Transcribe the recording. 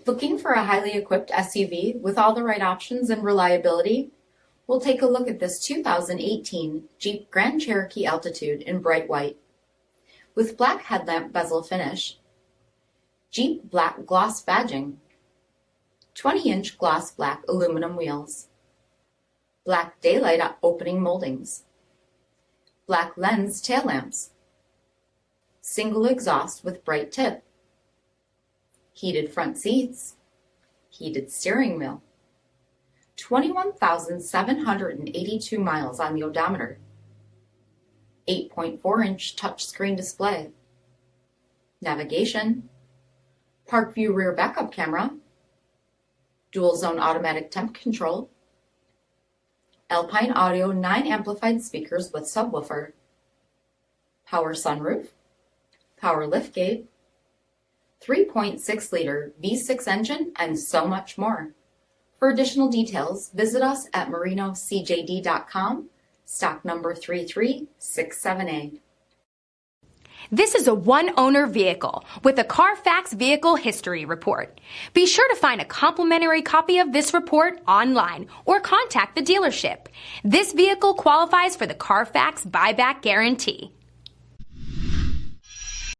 Looking for a highly equipped SUV with all the right options and reliability? We'll take a look at this 2018 Jeep Grand Cherokee Altitude in bright white. With black headlamp bezel finish, Jeep black gloss badging, 20-inch gloss black aluminum wheels, black daylight opening moldings, black lens tail lamps, single exhaust with bright tip, heated front seats, heated steering wheel, 21,782 miles on the odometer, 8.4-inch touchscreen display, navigation, park view rear backup camera, dual zone automatic temp control, ALPINE audio 9 amplified speakers with subwoofer, power sunroof, power liftgate, 3.6-liter V6 engine, and so much more. For additional details, visit us at marinocjd.com, stock number 3367A. This is a one-owner vehicle with a CARFAX Vehicle History Report. Be sure to find a complimentary copy of this report online or contact the dealership. This vehicle qualifies for the CARFAX Buyback Guarantee.